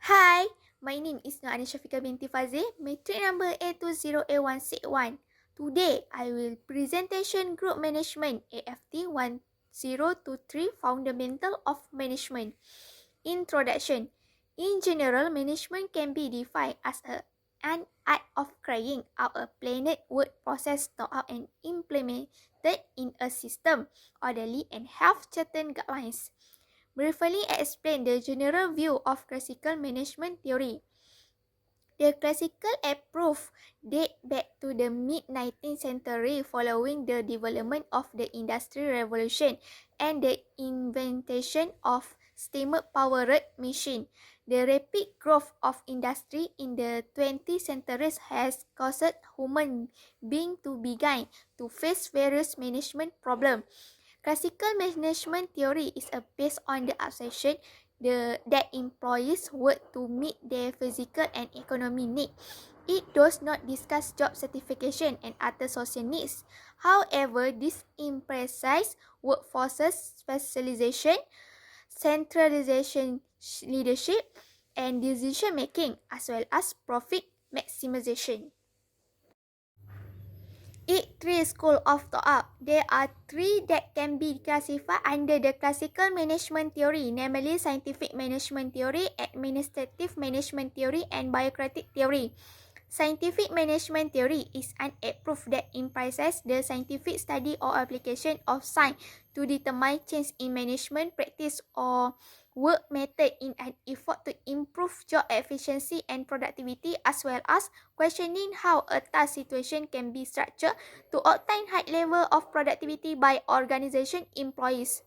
Hi, my name is SYAFIQAH binti FADZIL, matric number A20A161. Today, I will presentation Group Management AFT1023 Fundamental of Management. Introduction. In general, management can be defined as an art of carrying out a planned work process thought out and implemented in a system, orderly and have certain guidelines. Briefly explain the general view of classical management theory. The classical approach date back to the mid-19th century following the development of the Industrial Revolution and the invention of steam-powered machine. The rapid growth of industry in the 20th century has caused human beings to begin to face various management problems. Classical management theory is based on the assumption that employees work to meet their physical and economic needs. It does not discuss job certification and other social needs. However, this emphasizes workforce specialization, centralization leadership, and decision making, as well as profit maximization. Three schools of thought. There are three that can be classified under the classical management theory, namely scientific management theory, administrative management theory, and bureaucratic theory. Scientific management theory is an approach that emphasizes the scientific study or application of science to determine change in management practice or work method in an effort to improve job efficiency and productivity, as well as questioning how a task situation can be structured to obtain high level of productivity by organization employees.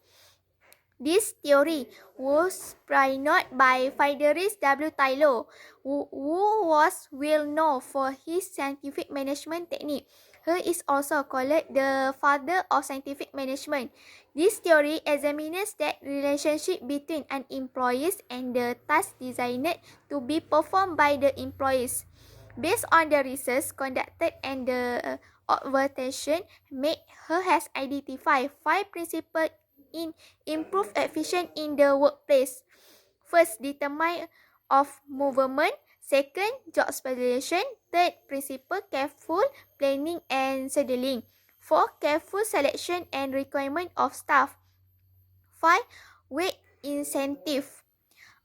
This theory was pioneered by Friedrich W. Taylor, who was well known for his scientific management technique. He is also called the father of scientific management. This theory examines the relationship between an employee and the task designed to be performed by the employees. Based on the research conducted and the observation made, he has identified 5 principles in improve efficiency in the workplace. First, determine of movement. Second, job specialization. Third, principle, careful planning and scheduling. Fourth, careful selection and requirement of staff. 5. Weight incentive.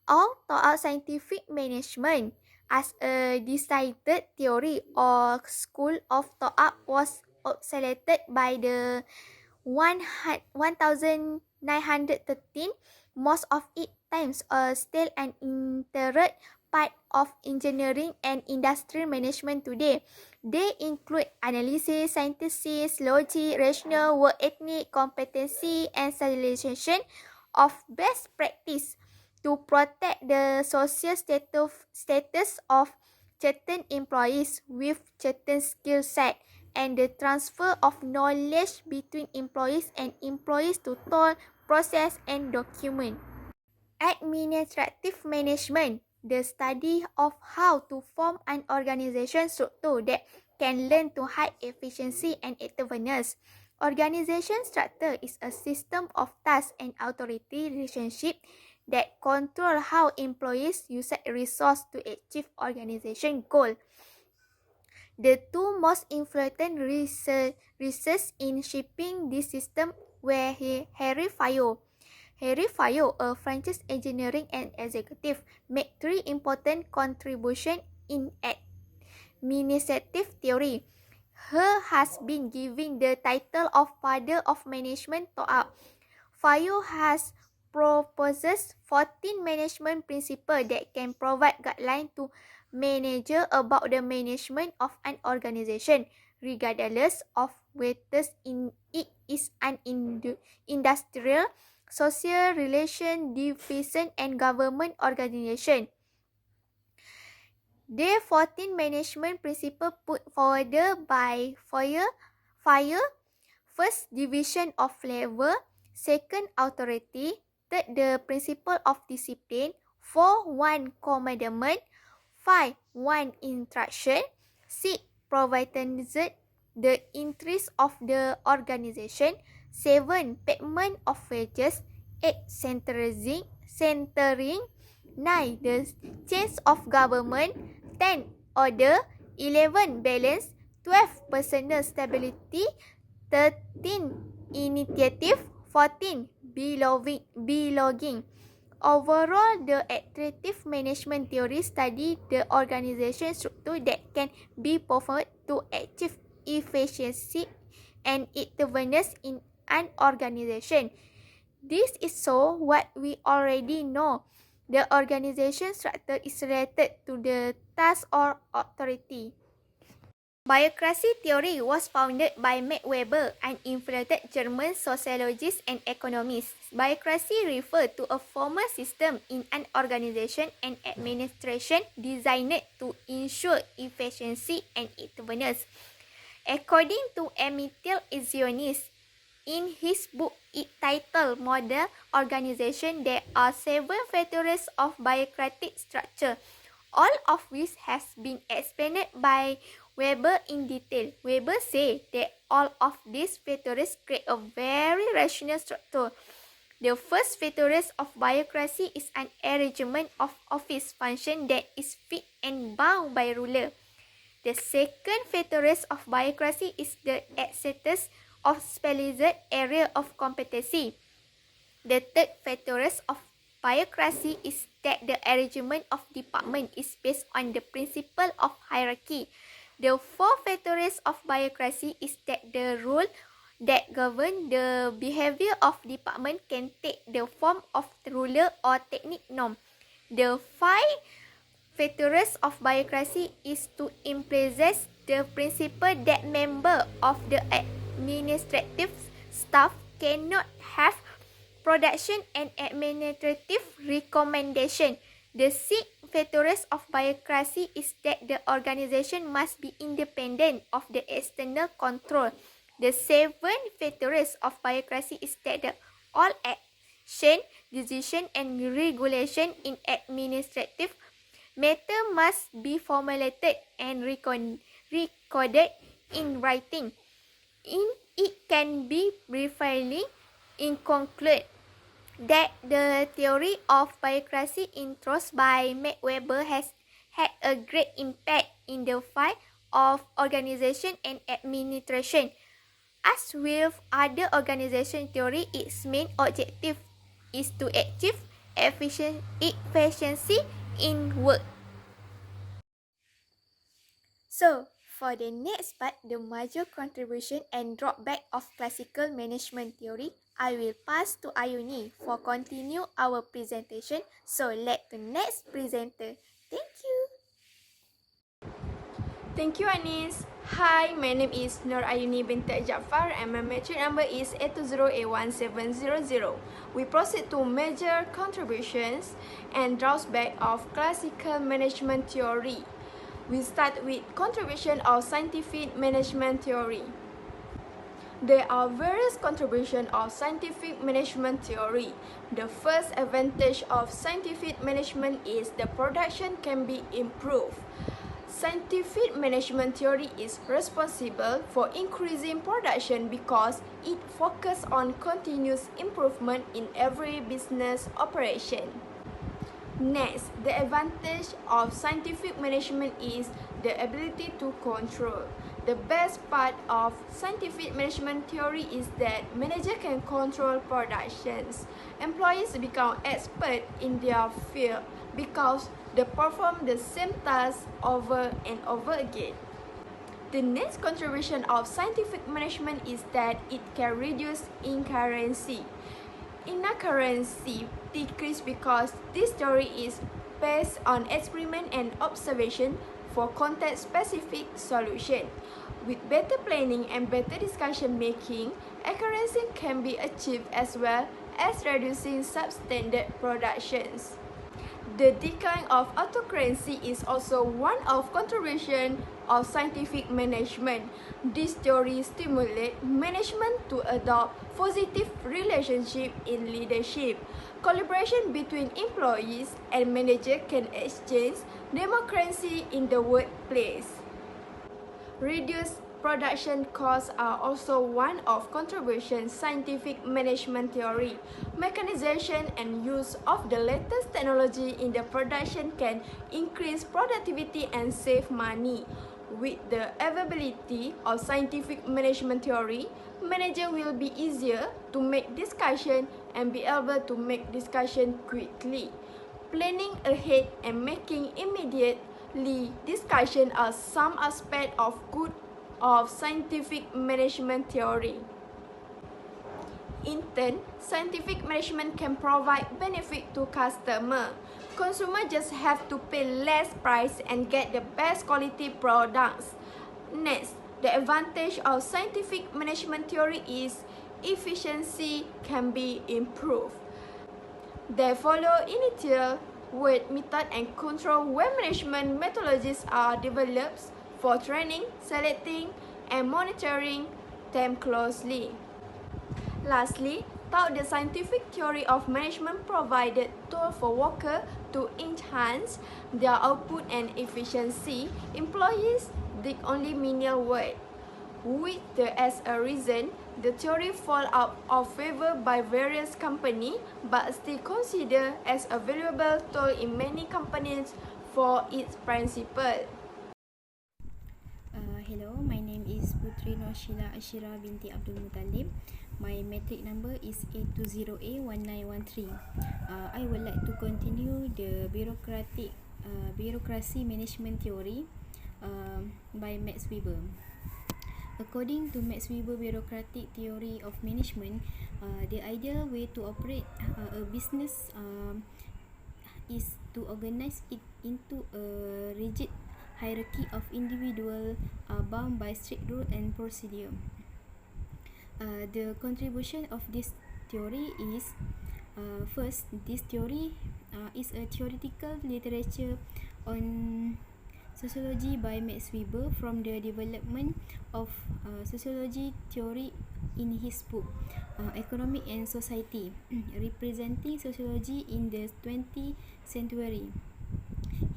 All throughout scientific management as a decided theory or school of thought was oscillated by the 1913, most of it times still an integral part of engineering and industrial management today. They include analysis, synthesis, logic, rational, work ethic, competency, and standardization of best practice to protect the social status of certain employees with certain skill set, and the transfer of knowledge between employees and employees to tool, process, and document. Administrative management, the study of how to form an organization structure that can learn to high efficiency and effectiveness. Organization structure is a system of task and authority relationship that control how employees use resources to achieve organization goal. The two most influential researchers in shaping this system were Harry Fayot. Harry Fayot, a French engineering and executive, made 3 important contributions in administrative theory. He has been given the title of Father of Management thought. Fayot has proposed 14 management principles that can provide guidelines to managers about the management of an organization, regardless of whether it is an industrial, social relation, division, and government organization. The 14 management principles put forward by Fayot: first, division of labor. Second, authority. Third, the principle of discipline. 4, 1 commandment. 5, 1 instruction. 6, providing the interest of the organization. 7, payment of wages. 8, centering. 9. The change of government. 10. Order. 11. Balance. 12. Personal stability. 13. Initiative. 14. Belonging. Overall, the attractive management theory study the organization structure that can be performed to achieve efficiency and effectiveness in an organization. This is so what we already know. The organization structure is related to the task or authority. Biocracy theory was founded by Max Weber, an influential German sociologist and economist. Biocracy refers to a formal system in an organization and administration designed to ensure efficiency and effectiveness. According to Emile Azionis, in his book titled Model Organization, there are 7 factors of biocratic structure, all of which has been explained by Weber in detail. Weber said that all of these factors create a very rational structure. The first factor of biocracy is an arrangement of office function that is fixed and bound by ruler. The second factor of biocracy is the existence of specialized area of competency. The third factor of biocracy is that the arrangement of department is based on the principle of hierarchy. The fourth factor of biocracy is that the rule that govern the behavior of department can take the form of ruler or technique norm. The 5 factors of biocracy is to implement the principle that member of the administrative staff cannot have production and administrative recommendation. The 6 factors of biocracy is that the organization must be independent of the external control. The 7 factors of biocracy is that all action, decision and regulation in administrative matter must be formulated and recorded in writing. It can be briefly concluded that the theory of biocracy introduced by Max Weber has had a great impact in the field of organization and administration. As with other organization theory, its main objective is to achieve efficiency in work. So, for the next part, the major contribution and drawback of classical management theory, I will pass to AYUNI for continue our presentation. So, let the next presenter. Thank you. Thank you, Anis. Hi, my name is AYUNI binti JAAFAR and my metric number is A20A1700. We proceed to major contributions and drawback of classical management theory. We start with contribution of scientific management theory. There are various contributions of scientific management theory. The first advantage of scientific management is the production can be improved. Scientific management theory is responsible for increasing production because it focuses on continuous improvement in every business operation. Next, the advantage of scientific management is the ability to control. The best part of scientific management theory is that managers can control productions. Employees become experts in their field because they perform the same task over and over again. The next contribution of scientific management is that it can reduce inaccuracy. Inaccuracy decreases because this theory is based on experiment and observation for context-specific solution. With better planning and better discussion making, accuracy can be achieved as well as reducing substandard productions. The decline of autocracy is also one of contribution of scientific management. This theory stimulates management to adopt positive relationship in leadership. Collaboration between employees and managers can exchange democracy in the workplace. Reduce production costs are also one of contribution scientific management theory. Mechanization and use of the latest technology in the production can increase productivity and save money. With the availability of scientific management theory, manager will be easier to make discussion and be able to make discussion quickly. Planning ahead and making immediately discussion are some aspect of good of scientific management theory. In turn, scientific management can provide benefit to customer. Consumer just have to pay less price and get the best quality products. Next, the advantage of scientific management theory is efficiency can be improved. They follow initial weight method and control where management methodologies are developed for training, selecting, and monitoring them closely. Lastly, taught the scientific theory of management provided tools for workers to enhance their output and efficiency. Employees did only menial work. As a reason, the theory fall out of favor by various companies, but still considered as a valuable tool in many companies for its principle. Hello, my name is Puteri NURSYELLA ASSHIRA binti ABDUL MUTALIB. My matric number is A20A1913. I would like to continue the bureaucracy management theory by Max Weber. According to Max Weber bureaucratic theory of management, the ideal way to operate a business is to organize it into a rigid hierarchy of individuals bound by strict rule and procedure. The contribution of this theory is first, this theory is a theoretical literature on sociology by Max Weber from the development of sociology theory in his book Economic and Society, representing sociology in the 20th century.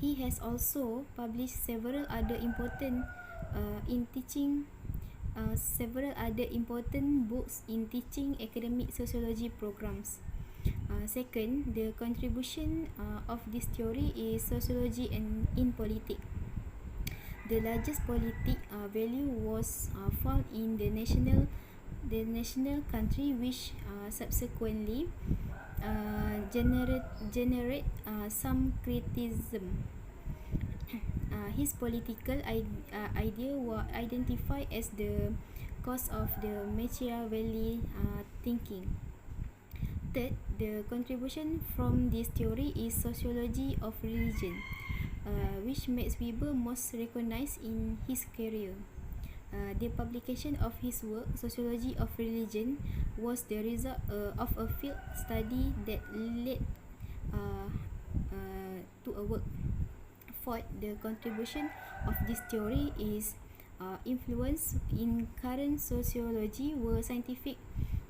He has also published several other important books in teaching academic sociology programs. Second, the contribution of this theory is sociology and in politics. The largest politic value was found in the national country, which subsequently generate some criticism. His political idea were identified as the cause of the Machiavelli thinking. Third, the contribution from this theory is sociology of religion, which Max Weber most recognized in his career. The publication of his work, Sociology of Religion, was the result of a field study that led to a work. Fourth, the contribution of this theory is influence in current sociology, where scientific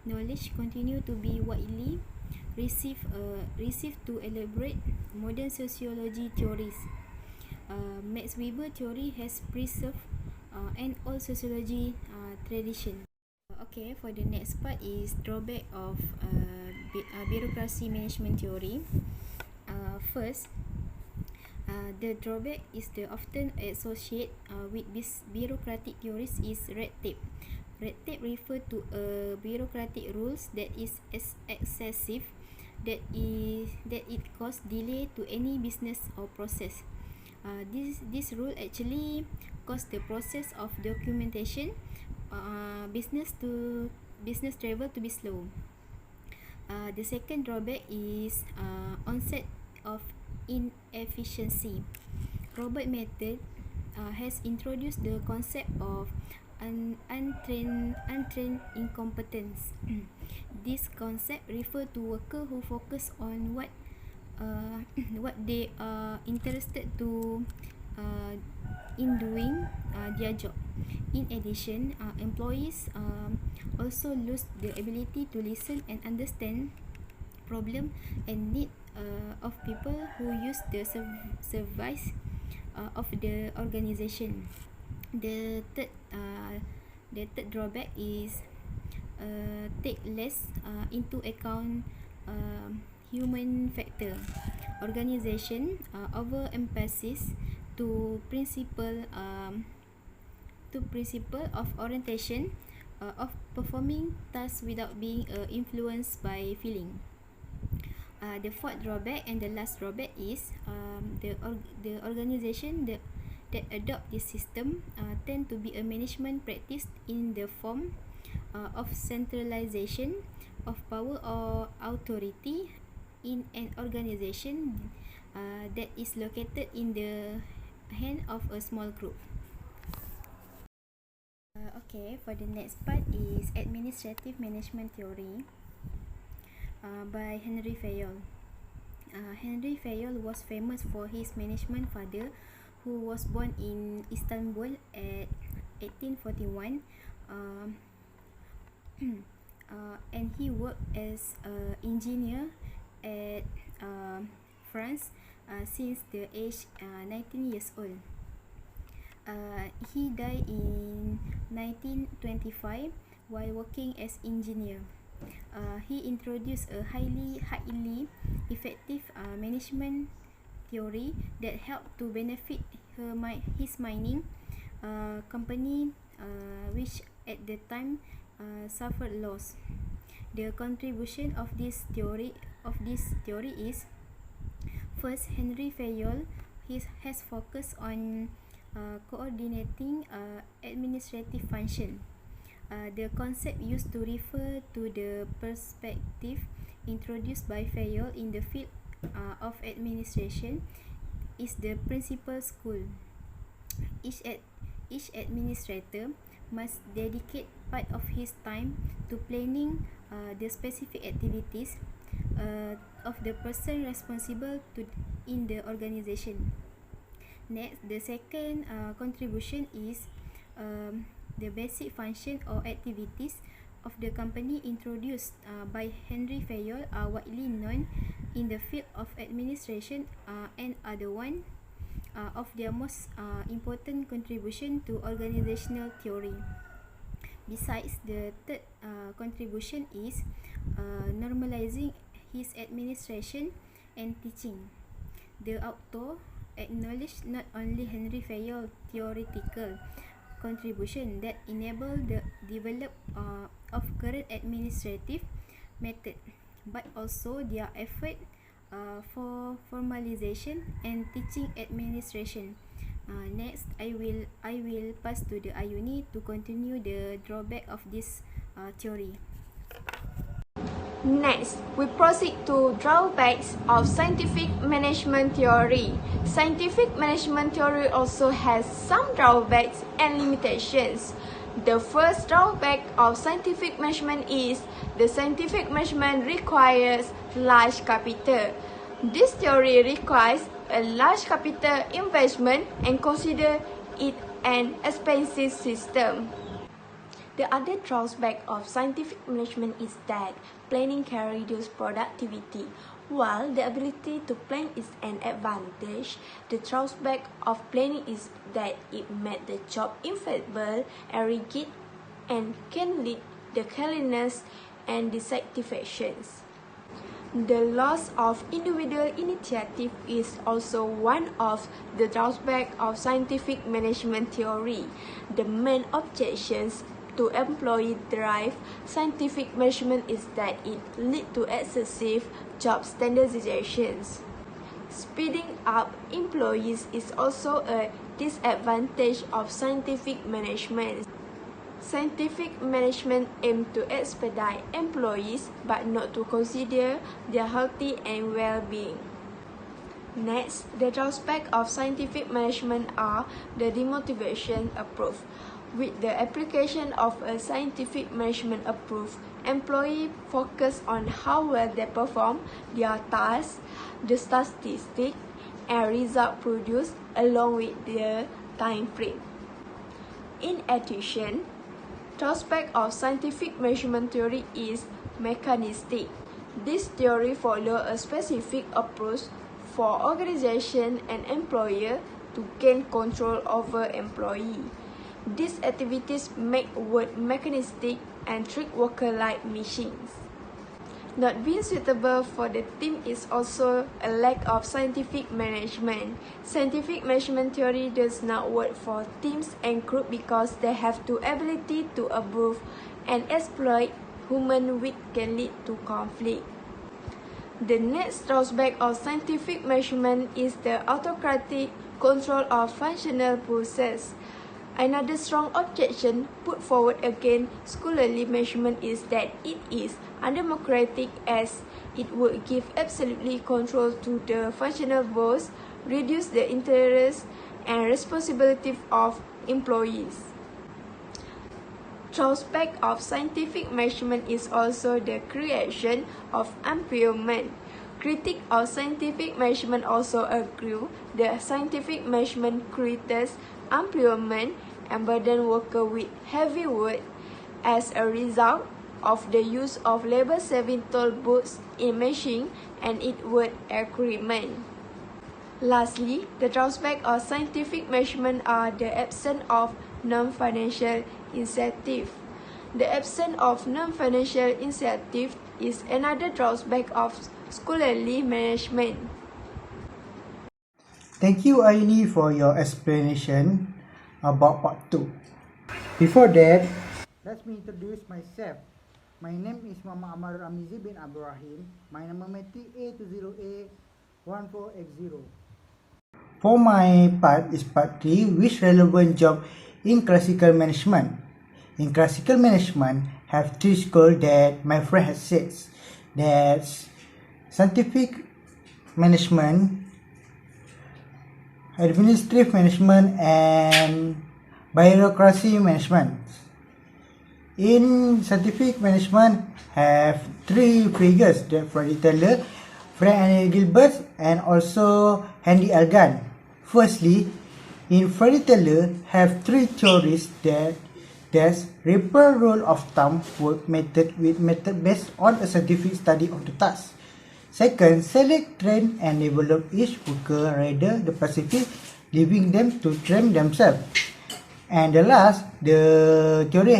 knowledge continue to be widely received to elaborate modern sociology theories. Max Weber theory has preserved an old sociology tradition. Okay, for the next part is drawback of bureaucracy management theory. First, the drawback is the often associated with this bureaucratic theories is red tape. Red tape refer to bureaucratic rules that is excessive, that it cause delay to any business or process. This rule actually cause the process of documentation, business travel to be slow. The second drawback is onset of inefficiency. Robert method has introduced the concept of untrained incompetence. This concept refers to workers who focus on what they are interested to in doing their job. In addition, employees also lose the ability to listen and understand problem and need of people who use the service of the organization. The third drawback is take less into account human factor. Organization overemphasis to principle of orientation of performing tasks without being influenced by feeling. The fourth drawback and the last drawback is the organization that adopt this system tend to be a management practice in the form of centralization of power or authority in an organization that is located in the hand of a small group. Okay, for the next part is administrative management theory by Henry Fayol. Henry Fayol was famous for his management father, who was born in Istanbul at 1841, and he worked as an engineer at France since the age 19 years old. He died in 1925 while working as engineer. He introduced a highly effective management theory that helped to benefit his mining company, which at the time suffered loss. The contribution of this theory is: first, Henry Fayol has focused on coordinating administrative function. The concept used to refer to the perspective introduced by Fayol in the field of administration is the principal school. Each administrator must dedicate part of his time to planning the specific activities of the person responsible in the organization. Next, the second contribution is the basic function or activities of the company introduced by Henry Fayol are widely known in the field of administration and are the one of their most important contribution to organizational theory. Besides, the third contribution is normalizing his administration and teaching. The author acknowledged not only Henry Fayol's theoretical contribution that enabled the development of current administrative method, but also their effort for formalization and teaching administration. Next, I will pass to the AYUNI to continue the drawback of this theory. Next, we proceed to drawbacks of scientific management theory. Scientific management theory also has some drawbacks and limitations. The first drawback of scientific management is the scientific management requires large capital. This theory requires a large capital investment and consider it an expensive system. The other drawback of scientific management is that planning can reduce productivity. While the ability to plan is an advantage, the drawback of planning is that it makes the job inflexible and rigid and can lead to carelessness and dissatisfactions. The loss of individual initiative is also one of the drawbacks of scientific management theory. The main objections to employee-derived scientific management is that it leads to excessive job standardizations. Speeding up employees is also a disadvantage of scientific management. Scientific management aims to expedite employees but not to consider their health and well-being. Next, the drawbacks of scientific management are the demotivation approach. With the application of a scientific management approach, employees focus on how well they perform their tasks, the statistics, and results produced along with the time frame. In addition, drawback of scientific management theory is mechanistic. This theory follows a specific approach for organization and employer to gain control over employee. These activities make work mechanistic and treat worker like machines. Not being suitable for the team is also a lack of scientific management. Scientific management theory does not work for teams and groups because they have the ability to abuse and exploit human which can lead to conflict. The next drawback of scientific measurement is the autocratic control of functional process. Another strong objection put forward against scholarly measurement is that it is undemocratic as it would give absolutely control to the functional boss, reduce the interest and responsibility of employees. Drawback of scientific measurement is also the creation of employment. Critics of scientific measurement also agree that scientific measurement creates employment and burden workers with heavy work as a result of the use of labor-saving tool booths in machine and its work agreement. Lastly, the drawback of scientific measurement are the absence of non-financial incentive. The absence of non-financial incentive is another drawback of scholarly management. Thank you, AYUNI, for your explanation about part 2. Before that, let me introduce myself. My name is Muhammad AMARULAMIZI bin ABDUL. My number matric A20A14X0. For my part is part 3, which relevant job in classical management. In classical management, have 3 schools that my friend has said. That's scientific management, administrative management, and bureaucracy management. In scientific management, have 3 figures, that Freddy Taylor, Frank Gilbert, and also Henry Algan. Firstly, in Freddy Taylor, have 3 theories that's Ripper rule of thumb work method with method based on a scientific study of the task. Second, select, train, and develop each worker rather the Pacific, leaving them to train themselves. And the last, the theory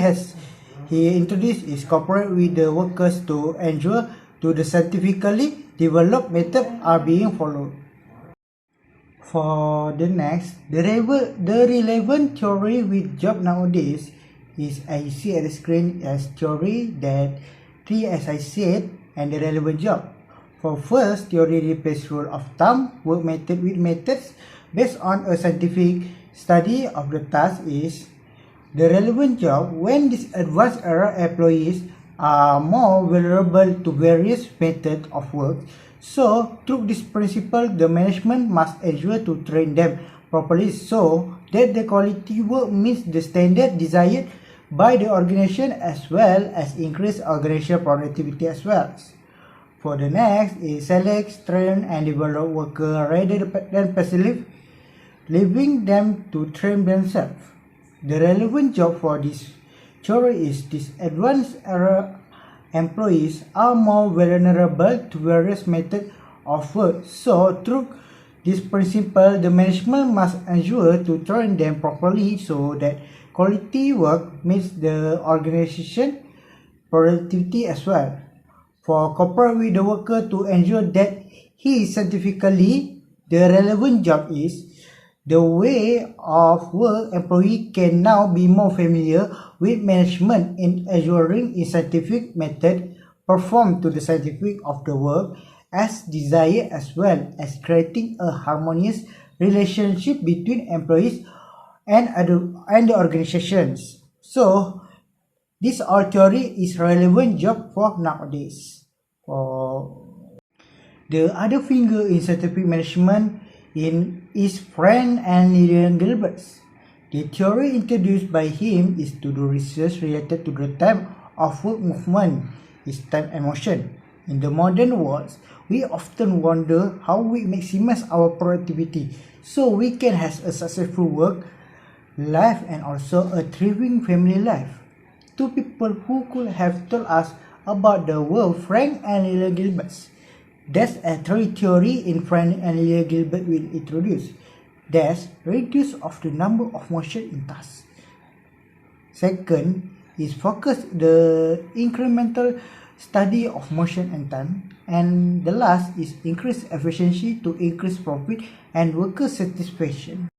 he introduced is cooperate with the workers to ensure to the scientifically developed method are being followed. For the next, the relevant theory with job nowadays is I see at the screen as theory that 3 as I said and the relevant job. For first, theory replace rule of thumb work method with methods based on a scientific study of the task is the relevant job when these advanced era employees are more vulnerable to various methods of work. So, through this principle, the management must ensure to train them properly so that the quality work meets the standard desired by the organization as well as increase organizational productivity as well. For the next is select, train, and develop workers rather than passively leaving them to train themselves. The relevant job for this theory is these advanced era employees are more vulnerable to various methods of work. So, through this principle, the management must ensure to train them properly so that quality work meets the organization productivity as well. For cooperate with the worker to ensure that he is scientifically, the relevant job is the way of work employee can now be more familiar with management in assuring a scientific method performed to the scientific of the work as desired as well as creating a harmonious relationship between employees and the organizations. So, this all theory is relevant job for nowadays. For the other finger in scientific management is Frank and Lillian Gilbert's. The theory introduced by him is to do research related to the time of work movement, is time and motion. In the modern world, we often wonder how we maximize our productivity so we can have a successful work life and also a thriving family life. 2 people who could have told us about the world Frank and Lillian Gilbert's. That's a 3 theory in Frank and Lillian Gilbert will introduce. That's reduce of the number of motion in tasks. Second is focus the incremental study of motion and time. And the last is increase efficiency to increase profit and worker satisfaction.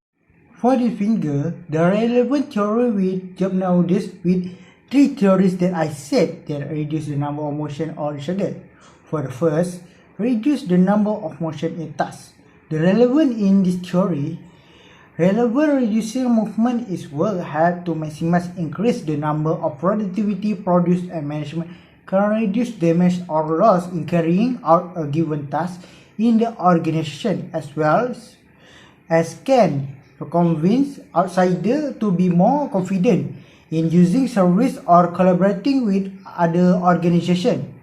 For the finger, the relevant theory with job nowadays with three theories that I said that reduce the number of motion or schedule. For the first, reduce the number of motion in tasks. The relevant in this theory, relevant reducing movement is work hard to maximize increase the number of productivity produced and management can reduce damage or loss in carrying out a given task in the organization as well as can convince outsider to be more confident in using service or collaborating with other organization.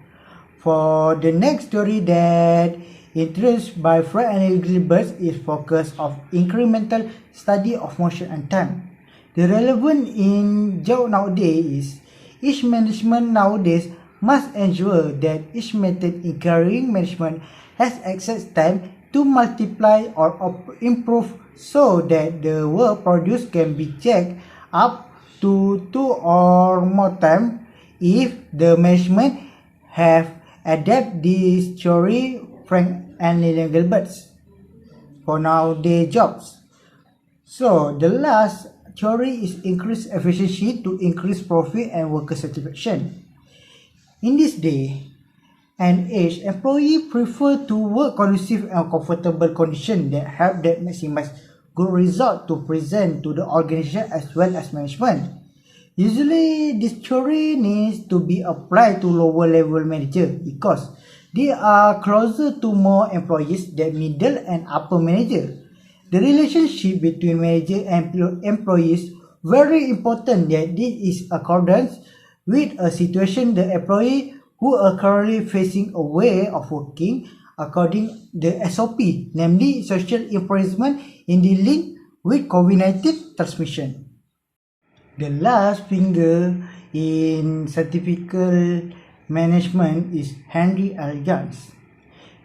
For the next theory that introduced by Fred and Gilbert is focus of incremental study of motion and time. The relevant in job nowadays is each management nowadays must ensure that each method in carrying management has access time to multiply or improve so that the work produced can be checked up to 2 or more times if the management have adapted this theory Frank and Lillian Gilbert's for nowadays jobs. So the last theory is increase efficiency to increase profit and worker satisfaction. In this day and age, employees prefer to work conducive and comfortable conditions that help them maximize good result to present to the organization as well as management. Usually, this theory needs to be applied to lower level managers because they are closer to more employees than middle and upper manager. The relationship between manager and employees very important that this is accordance with a situation the employee who are currently facing a way of working according the SOP, namely social improvement in dealing with COVID-19 transmission. The last finger in statistical management is Henry L. Jones.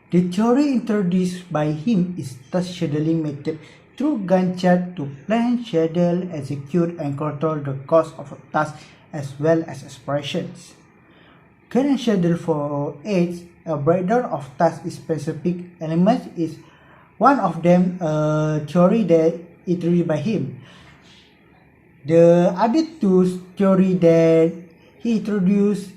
The theory introduced by him is task scheduling method through Gantt chart to plan, schedule, execute, and control the cost of a task as well as operations. Current schedule for aids a breakdown of task specific elements is one of them a theory that introduced by him. The other two theory that he introduced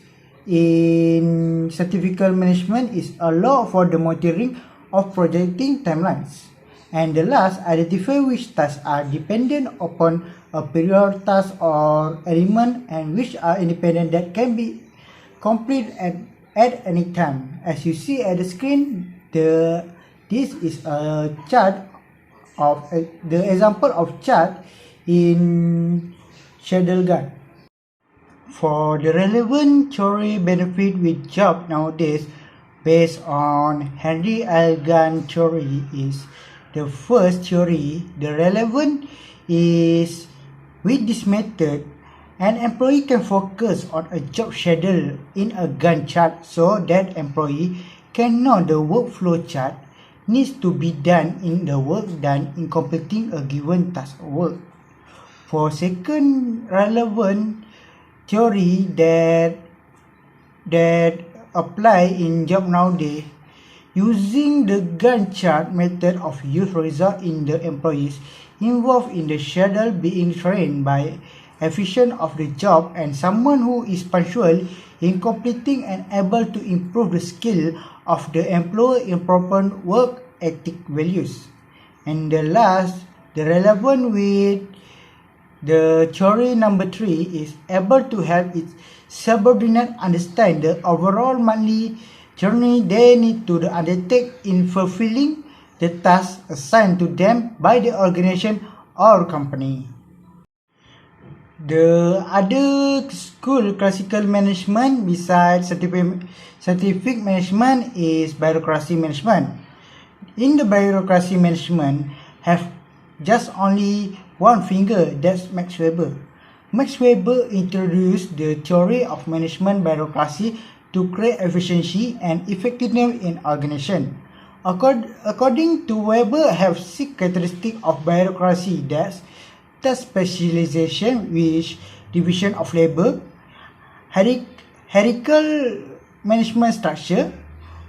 in statistical management is a law for the monitoring of projecting timelines. And the last, identify which tasks are dependent upon a period task or element and which are independent that can be complete at any time. As you see at the screen, this is a chart of the example of chart in schedule Gantt. For the relevant theory benefit with job nowadays based on Henry L. Gantt theory is the first theory. The relevant is with this method, an employee can focus on a job schedule in a Gantt chart so that employee can know the workflow chart needs to be done in the work done in completing a given task of work. For second relevant theory that apply in job nowadays, using the Gantt chart method of use result in the employees involved in the schedule being trained by efficient of the job and someone who is punctual in completing and able to improve the skill of the employee in proper work ethic values. And the last, the relevant with the theory number 3 is able to help its subordinate understand the overall monthly journey they need to undertake in fulfilling the tasks assigned to them by the organization or company. The other school classical management besides scientific management is bureaucracy management. In the bureaucracy management have just only one finger, that's Max Weber. Max Weber introduced the theory of management bureaucracy to create efficiency and effectiveness in organization. According to Weber, have 6 characteristics of bureaucracy, that's task specialization, which division of labor, hierarchical management structure,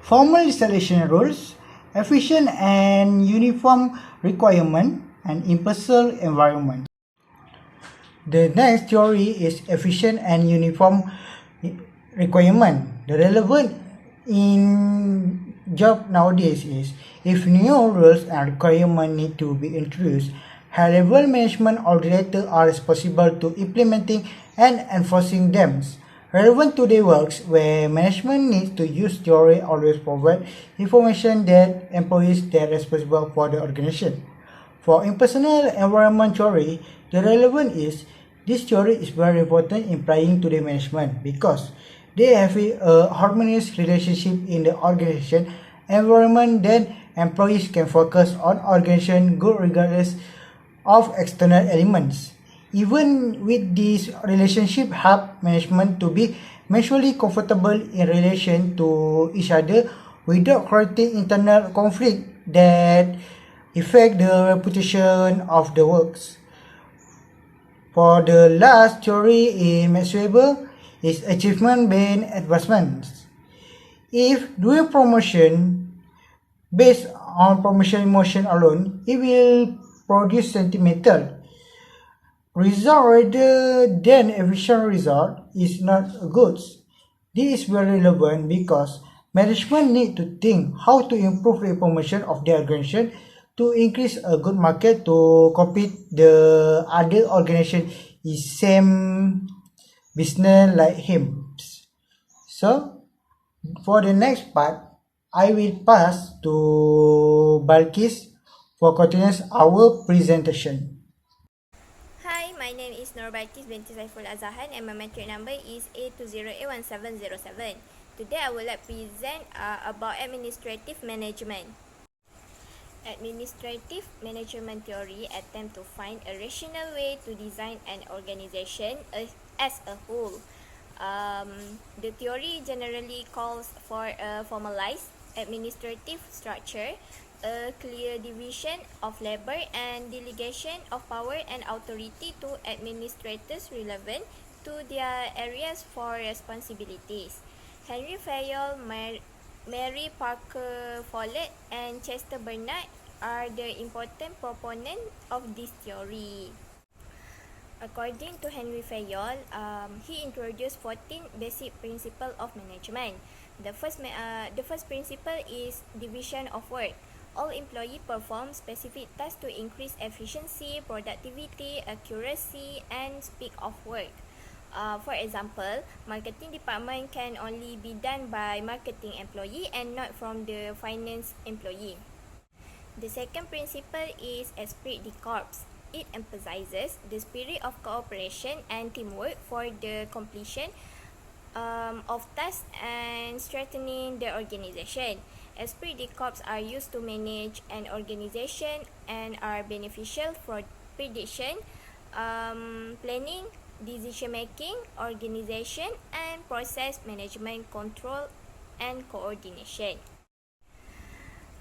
formal installation rules, efficient and uniform requirement, and impartial environment. The next theory is efficient and uniform requirement. The relevant in job nowadays is if new rules and requirements need to be introduced, high-level management or director are responsible to implementing and enforcing them. Relevant to their works where management needs to use theory always provide information that employees that are responsible for the organization. For impersonal environment theory, the relevant is this theory is very important in applying to the management because they have a harmonious relationship in the organization environment that employees can focus on organization goals regardless of external elements. Even with this relationship help management to be mutually comfortable in relation to each other without creating internal conflict that affect the reputation of the works. For the last theory in Max Weber is achievement-based advancements. If doing promotion based on promotion emotion alone, it will produce sentimental result rather than efficient result is not good. This is very relevant because management need to think how to improve the promotion of their organization to increase a good market to compete the other organization is same business like him. So for the next part, I will pass to Balqis for continuous our presentation. Hi, my name is BALQIS binti SAIFUL AZAHAN and my metric number is A20A1707. Today I will present about administrative management. Administrative management theory attempt to find a rational way to design an organization as a whole. The theory generally calls for a formalized administrative structure, a clear division of labor and delegation of power and authority to administrators relevant to their areas for responsibilities. Henry Fayol, Mary Parker Follett and Chester Bernard are the important proponents of this theory. According to Henry Fayol, he introduced 14 basic principles of management. The first principle is division of work. All employees perform specific tasks to increase efficiency, productivity, accuracy, and speed of work. For example, marketing department can only be done by marketing employee and not from the finance employee. The second principle is esprit de corps. It emphasizes the spirit of cooperation and teamwork for the completion of tasks and strengthening the organization. Esprit de corps are used to manage an organization and are beneficial for prediction, planning, decision making, organization, and process management, control, and coordination.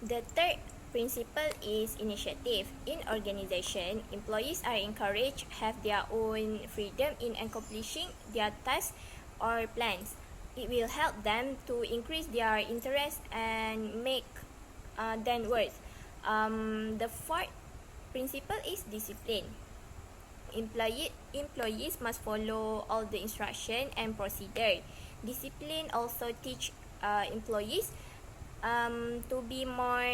The third principle is initiative. In organization, employees are encouraged to have their own freedom in accomplishing their tasks or plans. It will help them to increase their interest and make them worth. The fourth principle is discipline. Employees must follow all the instruction and procedure. Discipline also teach employees to be more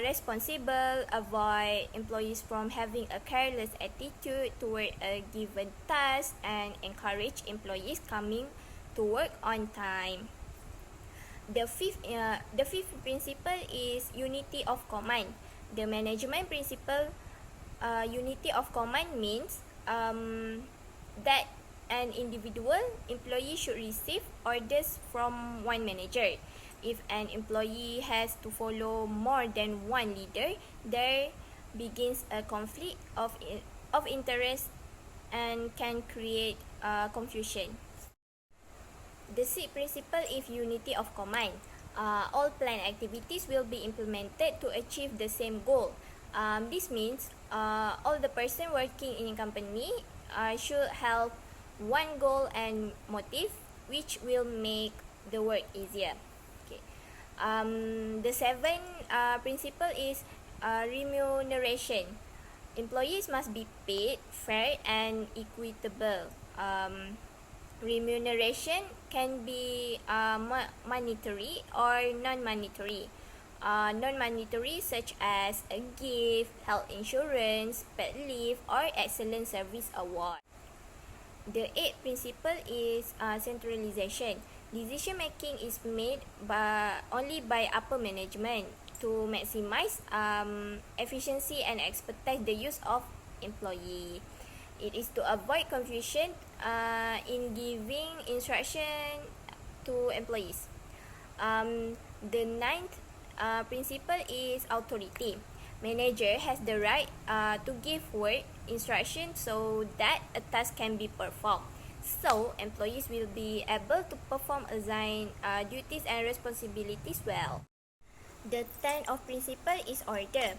responsible, avoid employees from having a careless attitude toward a given task, and encourage employees coming to work on time. The fifth principle is unity of command. The management principle, unity of command means that an individual employee should receive orders from one manager. If an employee has to follow more than one leader, there begins a conflict of interest and can create confusion. The sixth principle is unity of command. All planned activities will be implemented to achieve the same goal. This means all the person working in a company should help one goal and motive, which will make the work easier. Okay. The seventh principle is remuneration. Employees must be paid fair and equitable. Remuneration can be monetary or non-monetary. Non-monetary such as a gift, health insurance, pet leave, or excellent service award. The eighth principle is centralization. Decision making is made only by upper management to maximize efficiency and expedite the use of employee. It is to avoid confusion in giving instruction to employees. The ninth principle is authority. Manager has the right to give work instruction so that a task can be performed. So, employees will be able to perform assigned duties and responsibilities well. The 10th of principle is order.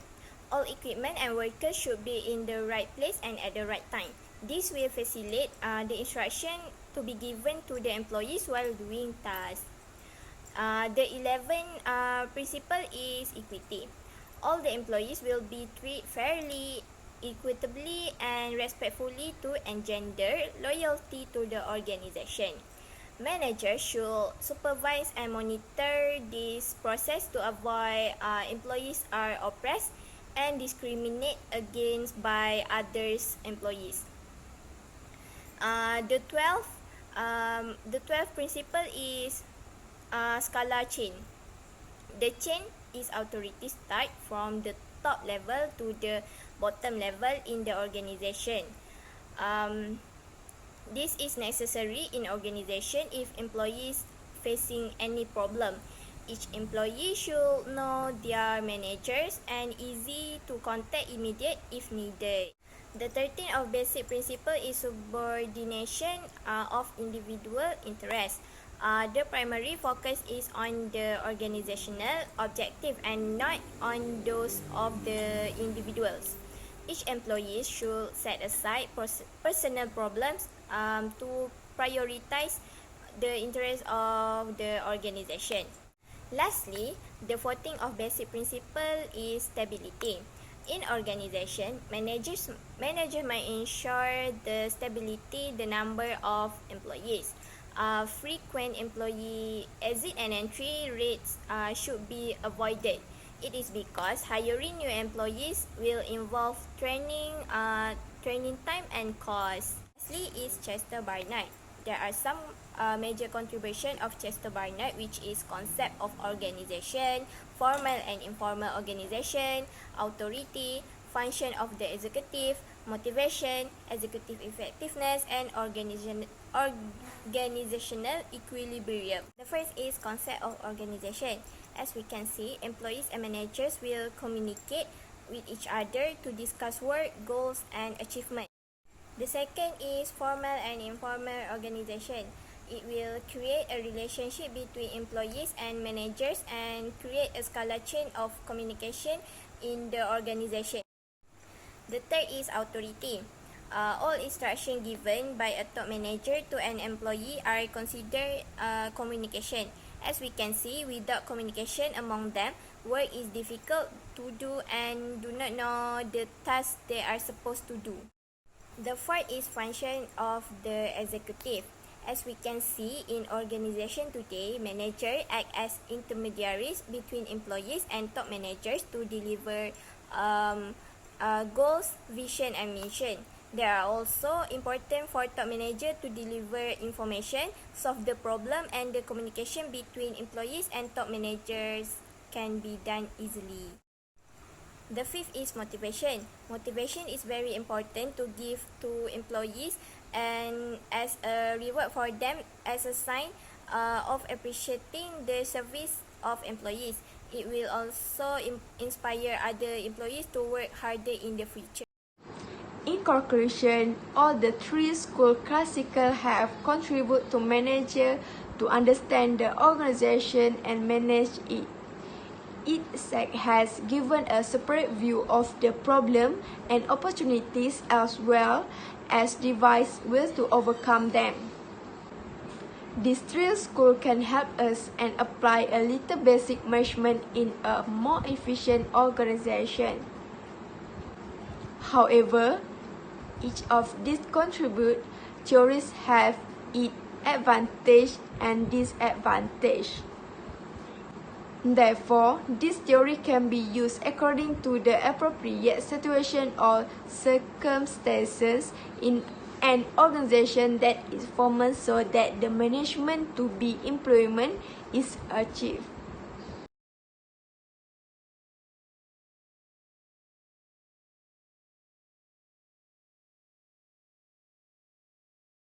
All equipment and workers should be in the right place and at the right time. This will facilitate the instruction to be given to the employees while doing tasks. The 11th principle is equity. All the employees will be treated fairly, equitably, and respectfully to engender loyalty to the organization. Managers should supervise and monitor this process to avoid employees are oppressed and discriminate against by others employees. The 12th principle is Scala chain. The chain is authority start from the top level to the bottom level in the organization. This is necessary in organization if employees facing any problem. Each employee should know their managers and easy to contact immediate if needed. The 13th of basic principle is subordination of individual interests. The primary focus is on the organizational objective and not on those of the individuals. Each employee should set aside personal problems to prioritize the interests of the organization. Lastly, the 14th of basic principle is stability. In organization, managers might ensure the stability, the number of employees. Frequent employee exit and entry rates should be avoided. It is because hiring new employees will involve training time and cost. Lastly is Chester Barnard. There are some major contribution of Chester Barnard, which is concept of organization, formal and informal organization, authority, function of the executive, motivation, executive effectiveness, and organizational equilibrium. The first is concept of organization. As we can see, employees and managers will communicate with each other to discuss work, goals, and achievements. The second is formal and informal organization. It will create a relationship between employees and managers and create a scala chain of communication in the organization. The third is authority. All instructions given by a top manager to an employee are considered communication. As we can see, without communication among them, work is difficult to do and do not know the tasks they are supposed to do. The fourth is function of the executive. As we can see in organization today, managers act as intermediaries between employees and top managers to deliver goals, vision, and mission. They are also important for top manager to deliver information, solve the problem, and the communication between employees and top managers can be done easily. The fifth is motivation. Motivation is very important to give to employees and as a reward for them as a sign of appreciating the service of employees. It will also inspire other employees to work harder in the future. In conclusion, all the three school classical have contributed to manager to understand the organization and manage it. each has given a separate view of the problem and opportunities as well as device ways to overcome them. This trial school can help us and apply a little basic measurement in a more efficient organization. However, each of these contribute theories have its advantage and disadvantage. Therefore, this theory can be used according to the appropriate situation or circumstances in an organization that is formed so that the management to be implemented is achieved.